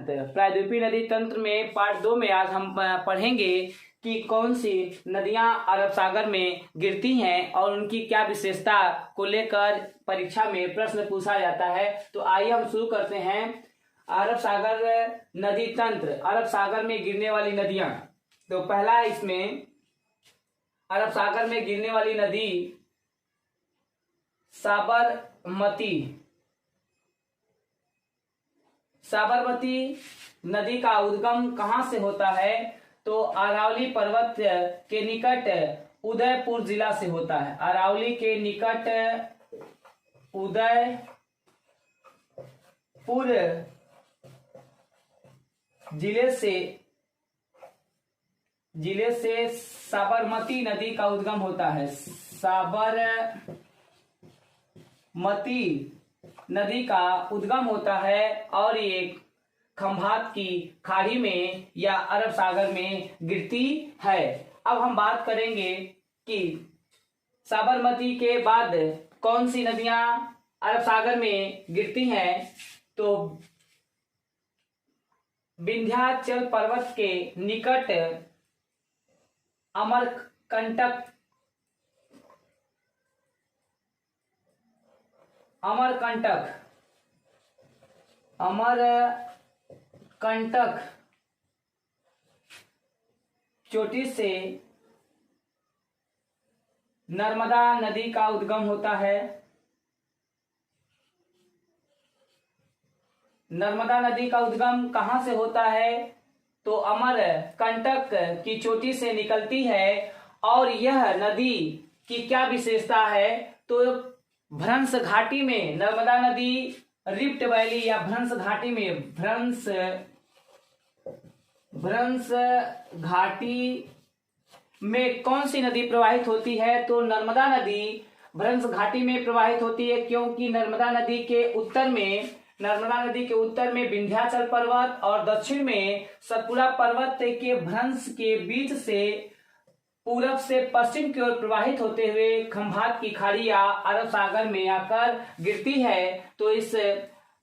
तंत्र। प्रायद्वीपीय नदी तंत्र में पार्ट 2 में आज हम पढ़ेंगे कि कौन सी नदियां अरब सागर में गिरती हैं और उनकी क्या विशेषता को लेकर परीक्षा में प्रश्न पूछा जाता है। तो आइए हम शुरू करते हैं। अरब सागर नदी तंत्र, अरब सागर में गिरने वाली नदियां। तो पहला है इसमें अरब सागर में गिरने वाली नदी साबरमती। साबरमती नदी का उद्गम कहां से होता है? तो अरावली पर्वत के निकट उदयपुर जिला से होता है। अरावली के निकट उदयपुर जिले से साबरमती नदी का उद्गम होता है। साबरमती नदी का उद्गम होता है और ये खंभात की खाड़ी में या अरब सागर में गिरती है। अब हम बात करेंगे कि साबरमती के बाद कौन सी नदियां अरब सागर में गिरती हैं। तो विंध्याचल पर्वत के निकट अमरकंटक चोटी से नर्मदा नदी का उद्गम होता है। नर्मदा नदी का उद्गम कहां से होता है? तो अमरकंटक की चोटी से निकलती है। और यह नदी की क्या विशेषता है? तो भ्रंश घाटी में नर्मदा नदी रिफ्ट वैली या भ्रंश घाटी में भ्रंश घाटी में कौन सी नदी प्रवाहित होती है? तो नर्मदा नदी भ्रंश घाटी में प्रवाहित होती है, क्योंकि नर्मदा नदी के उत्तर में विंध्याचल पर्वत और दक्षिण में सतपुड़ा पर्वत के भ्रंश के बीच से पूरब से पश्चिम की ओर प्रवाहित होते हुए खंभात की खाड़ियां अरब सागर में आकर गिरती है। तो इस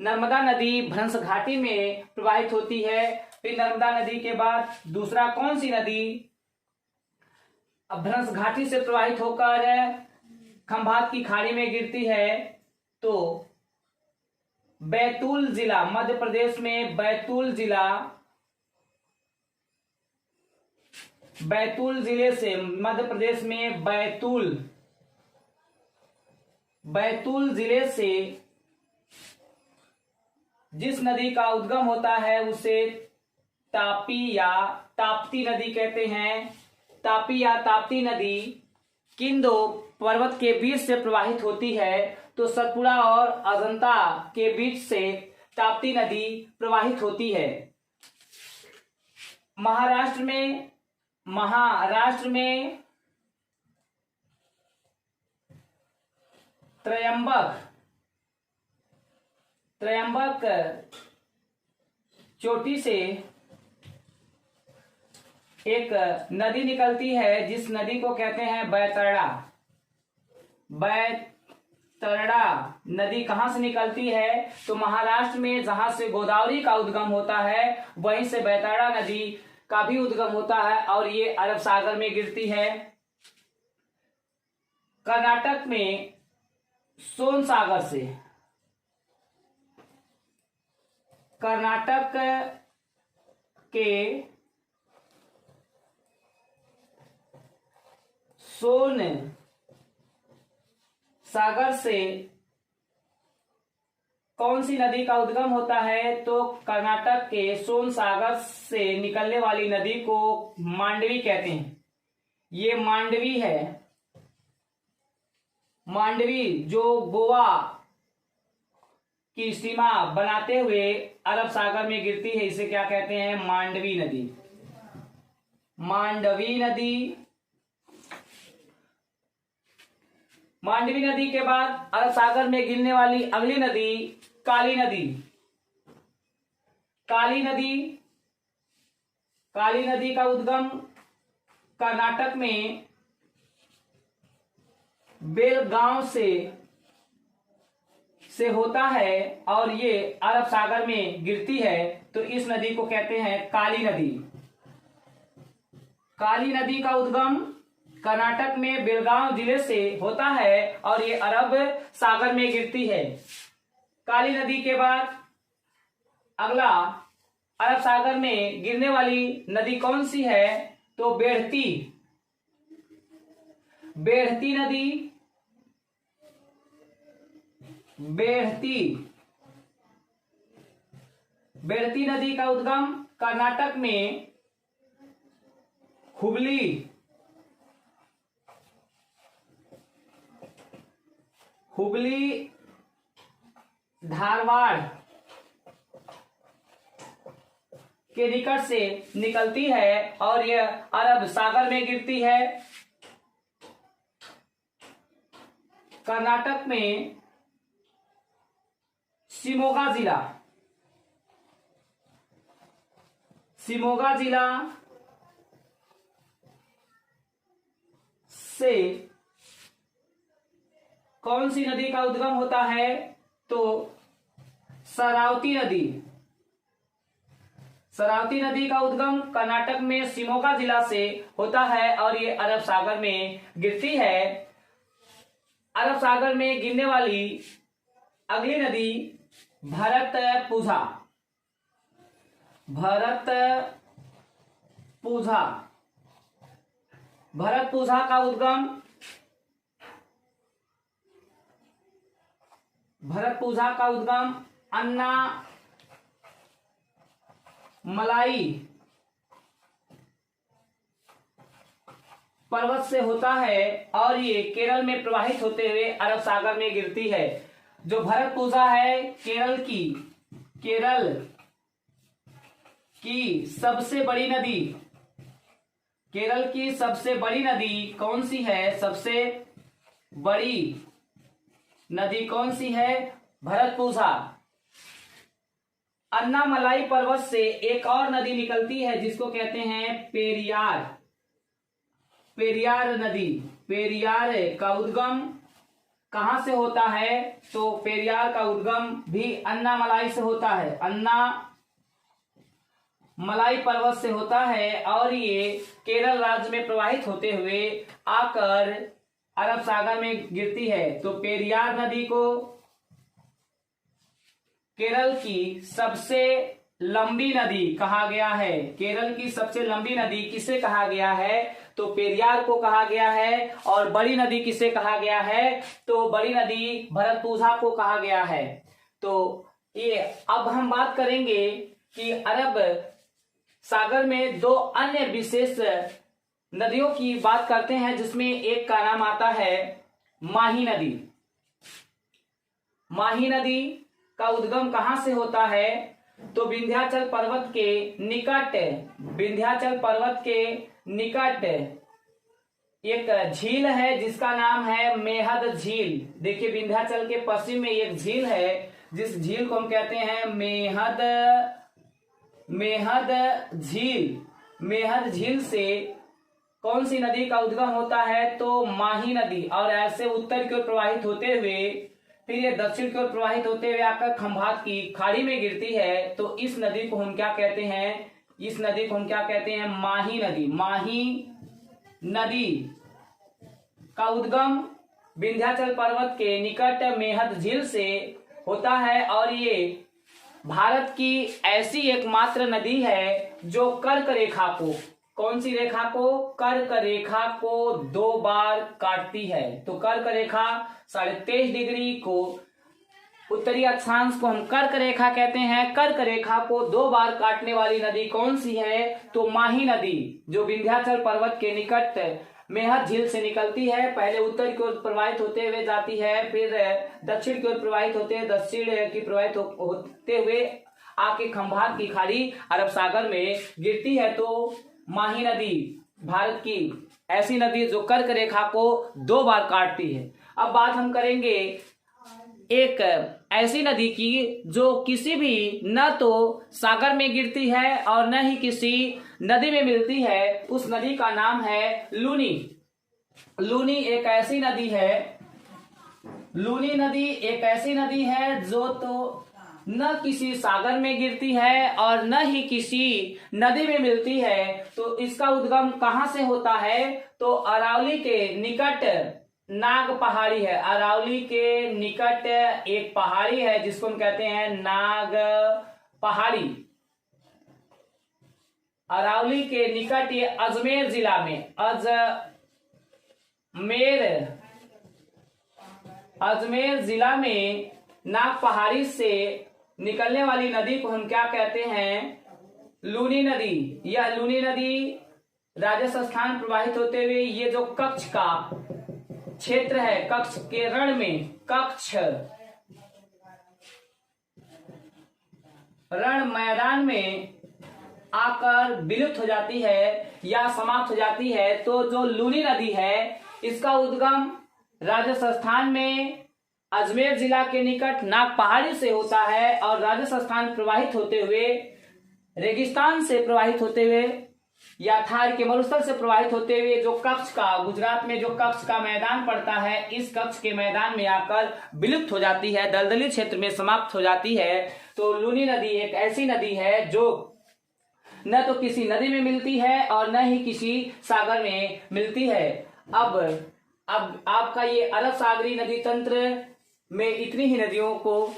नर्मदा नदी भ्रंश घाटी में प्रवाहित होती है। फिर नर्मदा नदी के बाद दूसरा कौन सी नदी भ्रंश घाटी से प्रवाहित होकर खंभात की खाड़ी में गिरती है? तो बैतूल जिला, मध्य प्रदेश में बैतूल जिले से, मध्य प्रदेश में बैतूल जिले से जिस नदी का उद्गम होता है उसे तापी या ताप्ती नदी कहते हैं। तापी या ताप्ती नदी किन दो पर्वत के बीच से प्रवाहित होती है? तो सतपुड़ा और अजंता के बीच से ताप्ती नदी प्रवाहित होती है। महाराष्ट्र में त्रयंबक चोटी से एक नदी निकलती है जिस नदी को कहते हैं बैतरड़ा। बैतरड़ा नदी कहां से निकलती है? तो महाराष्ट्र में जहां से गोदावरी का उद्गम होता है वहीं से बैतरड़ा नदी का भी उद्गम होता है और ये अरब सागर में गिरती है। कर्नाटक में सोन सागर से, कर्नाटक के सोन सागर से कौन सी नदी का उद्गम होता है? तो कर्नाटक के सोन सागर से निकलने वाली नदी को मांडवी कहते हैं। ये मांडवी है। मांडवी जो गोवा की सीमा बनाते हुए अरब सागर में गिरती है, इसे क्या कहते हैं? मांडवी नदी। मांडवी नदी के बाद अरब सागर में गिरने वाली अगली नदी काली नदी का उद्गम कर्नाटक में बेलगांव से से होता है और ये अरब सागर में गिरती है, तो इस नदी को कहते हैं काली नदी। काली नदी का उद्गम कर्नाटक में बेलगांव जिले से होता है और ये अरब सागर में गिरती है। काली नदी के बाद अगला अरब सागर में गिरने वाली नदी कौन सी है? तो बेढ़ती। बेढ़ती नदी, बेढ़ती बेढ़ती नदी का उद्गम कर्नाटक में हुबली धारवाड़ के निकट से निकलती है और यह अरब सागर में गिरती है। कर्नाटक में शिमोगा जिला से कौन सी नदी का उद्गम होता है? तो शरावती नदी। शरावती नदी का उद्गम कर्नाटक में शिमोगा जिला से होता है और ये अरब सागर में गिरती है। अरब सागर में गिरने वाली अगली नदी भरतपुझा। भरतपुझा का उद्गम अन्ना मलाई पर्वत से होता है और ये केरल में प्रवाहित होते हुए अरब सागर में गिरती है। जो भरतपुझा है केरल की सबसे बड़ी नदी। केरल की सबसे बड़ी नदी कौन सी है? सबसे बड़ी नदी कौन सी है? भरतपुझा। अन्नामलाई पर्वत से एक और नदी निकलती है जिसको कहते हैं पेरियार नदी। पेरियार का उद्गम कहां से होता है? तो पेरियार का उद्गम भी अन्नामलाई से होता है। अन्नामलाई पर्वत से होता है और ये केरल राज्य में प्रवाहित होते हुए आकर अरब सागर में गिरती है। तो पेरियार नदी को केरल की सबसे लंबी नदी कहा गया है। केरल की सबसे लंबी नदी किसे कहा गया है? तो पेरियार को कहा गया है। और बड़ी नदी किसे कहा गया है? तो बड़ी नदी भरतपुझा को कहा गया है। तो ये अब हम बात करेंगे कि अरब सागर में दो अन्य विशेष नदियों की बात करते हैं जिसमें एक का नाम आता है माही नदी। माही नदी का उद्गम कहां से होता है? तो विंध्याचल पर्वत के निकट एक झील है जिसका नाम है मेहद झील। देखिए विंध्याचल के पश्चिम में एक झील है जिस झील को हम कहते हैं मेहद झील। मेहद झील से कौन सी नदी का उद्गम होता है? तो माही नदी। और ऐसे उत्तर की ओर प्रवाहित होते हुए फिर ये दक्षिण की ओर प्रवाहित होते हुए आकर खंभात की खाड़ी में गिरती है। तो इस नदी को हम क्या कहते हैं? इस नदी को हम क्या कहते हैं? माही नदी। माही नदी का उद्गम विंध्याचल पर्वत के निकट मेहद झील से होता है और ये भारत की ऐसी एकमात्र नदी है जो कर्क रेखा को, कौन सी रेखा को? कर्क रेखा को 2 बार काटती है। तो कर्क रेखा 23.5 डिग्री को उत्तरी अक्षांश को हम कर्क रेखा कहते हैं। कर्क रेखा को 2 बार काटने वाली नदी कौन सी है? तो माही नदी, जो विंध्याचल पर्वत के निकट मेहद झील से निकलती है। पहले उत्तर की ओर प्रवाहित होते हुए जाती है, फिर दक्षिण की ओर प्रवाहित होते हुए आके खंभात की खाड़ी अरब सागर में गिरती है। तो माही नदी भारत की ऐसी नदी जो कर्क रेखा को 2 बार काटती है। अब बात हम करेंगे एक ऐसी नदी की जो किसी भी न तो सागर में गिरती है और न ही किसी नदी में मिलती है। उस नदी का नाम है लूनी। लूनी एक ऐसी नदी है लूनी नदी एक ऐसी नदी है जो तो न किसी सागर में गिरती है और न ही किसी नदी में मिलती है। तो इसका उद्गम कहाँ से होता है? तो अरावली के निकट नाग पहाड़ी है। अरावली के निकट एक पहाड़ी है जिसको हम कहते हैं नाग पहाड़ी। अरावली के निकट ये अजमेर जिला में अजमेर जिला में नाग पहाड़ी से निकलने वाली नदी को हम क्या कहते हैं? लूनी नदी। यह लूनी नदी राजस्थान प्रवाहित होते हुए ये जो कच्छ का क्षेत्र है, कच्छ के रण में, कच्छ रण मैदान में आकर विलुप्त हो जाती है या समाप्त हो जाती है। तो जो लूनी नदी है इसका उद्गम राजस्थान में अजमेर जिला के निकट नाग पहाड़ी से होता है और राजस्थान प्रवाहित होते हुए, रेगिस्तान से प्रवाहित होते हुए या थार के मरुस्थल से प्रवाहित होते हुए जो कच्छ का, गुजरात में जो कच्छ का मैदान पड़ता है, इस कच्छ के मैदान में आकर विलुप्त हो जाती है, दलदली क्षेत्र में समाप्त हो जाती है। तो लूनी नदी एक ऐसी नदी है जो न तो किसी नदी में मिलती है और न ही किसी सागर में मिलती है। अब आपका ये अरब सागरी नदी तंत्र में इतनी ही नदियों को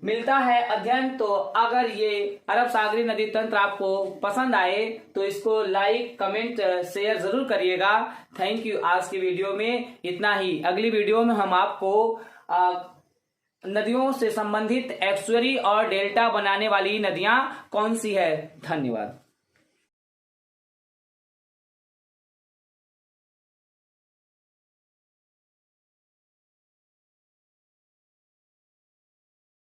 मिलता है अध्ययन। तो अगर ये अरब सागरी नदी तंत्र आपको पसंद आए तो इसको लाइक, कमेंट, शेयर जरूर करिएगा। Thank you. आज की वीडियो में इतना ही। अगली वीडियो में हम आपको नदियों से संबंधित एस्चुअरी और डेल्टा बनाने वाली नदियां कौन सी है। धन्यवाद।